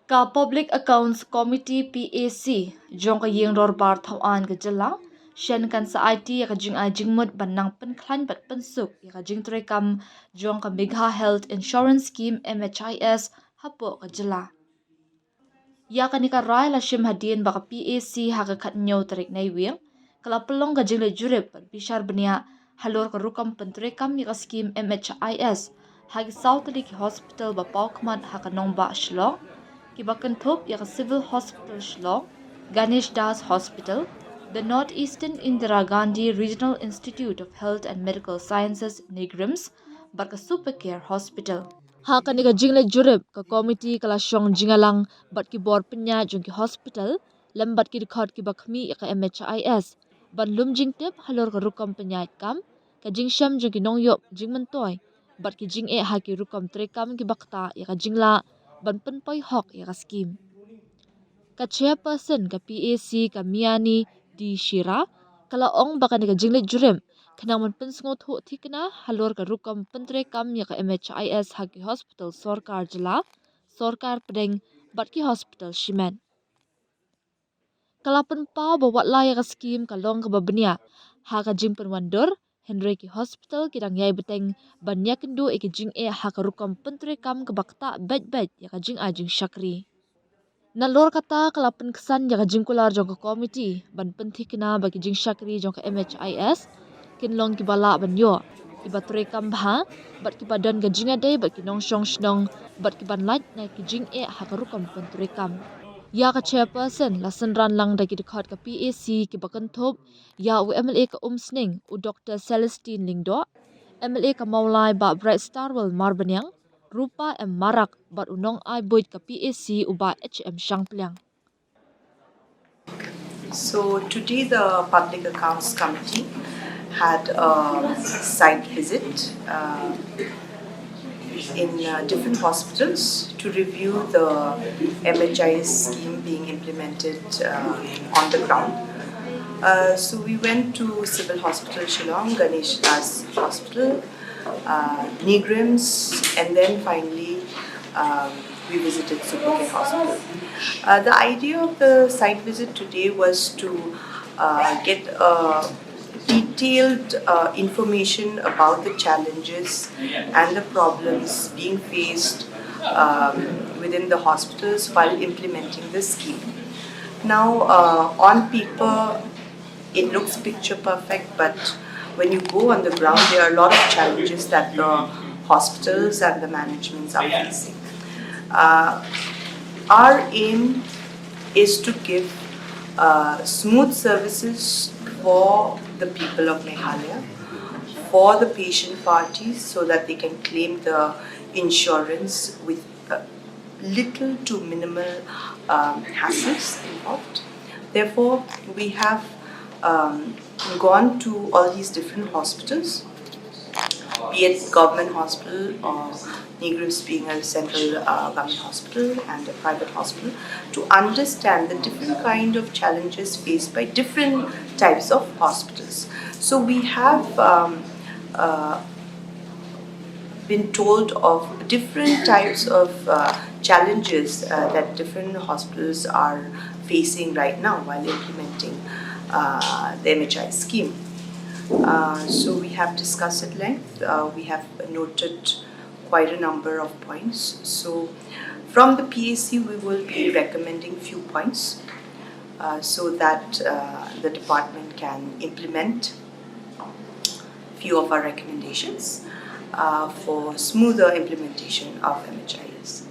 Ka Public Accounts Committee PAC jong ka yeng ror bar thau an ka jala shen kan sa IT ya ka jing ai jing mut ban nang pen klan bat pen suk ya ka jingtreikam jong ka Megha Health Insurance Scheme MHIS hapo ka jala ya ka ni ka rai la shim hadin ba ka PAC ha ka khat nyau tarik nai wing kala pelong ka jingle jurep pat bishar bnia halor ka rukam pyntreikam ya ka scheme MHIS ha ki South Lake Hospital ba paukmat ha ka nongba Shillong Kibakanthop yaka Civil Hospital Shillong, Ganesh Das Hospital, the Northeastern Indira Gandhi Regional Institute of Health and Medical Sciences Nigrims, Barka Supercare Hospital. Ha kanika jingle jurep ka committee kala shong jingalang bat ki bor penya jong ki hospital lambat ki dikhot ki bakhmi ka MHIS ban lum jingtip halor ka rukam penyait kam ka jingsham jong ki nongyop jingmantoy bat ki jing e ha ki rukam trekam ki bakta ya ka jingla ban penpoi hok ya ka scheme ka chairperson ka PAC ka Miani di Shira kala ong baka ni ka jingle jurem kanang man pensungo tho thikna halor ka rukam pyntreikam ya ka MHIS haki hospital sorkar jila sorkar pedeng bat ki hospital shimen kala penpa bawat la ya ka scheme kalong ka babnia ha ka jing penwandor Henry ki hospital kidang yai beteng ban yakendu e ki jing e ha ka rukam pyntreikam ka bakta bet ya ka jing ajing shakri Nalor kata kalapan kesan jaga jingkular jong komiti ban penthi kena bagi jing syakri jong MHIS kinlong kibala ban yo kiba trekam bha bat kibadan ga jinga dei bat kinong shong shnong bat kiban light na ki jing e hakarukam pan trekam ya ka chairperson lasan ran lang da ki dikhat ka PAC ki bakan thop ya u MLA ka sning u Dr Celestine Lingdo MLA ka Maulai ba Bright Starwell Marbanyang Rupa Marak bat unong ai boyd ka PAC uba HM Shangplyang. So today the Public Accounts Committee had a site visit in different hospitals to review the MHIS scheme being implemented on the ground. So we went to Civil Hospital Shillong, Ganesh Das Hospital, Nigrims, and then finally we visited Supercare Hospital. The idea of the site visit today was to get detailed information about the challenges and the problems being faced within the hospitals while implementing the scheme. Now, on paper, it looks picture perfect, but when you go on the ground, there are a lot of challenges that the hospitals and the managements are facing. Our aim is to give smooth services for the people of Meghalaya, for the patient parties, so that they can claim the insurance with little to minimal hassles involved. Therefore, we have gone to all these different hospitals, be it government hospital or Nigrims being a central government hospital and a private hospital, to understand the different kind of challenges faced by different types of hospitals. So we have been told of different types of challenges that different hospitals are facing right now while implementing the MHI scheme. So we have discussed at length. We have noted quite a number of points. So from the PAC, we will be recommending few points so that the department can implement few of our recommendations for smoother implementation of MHIS.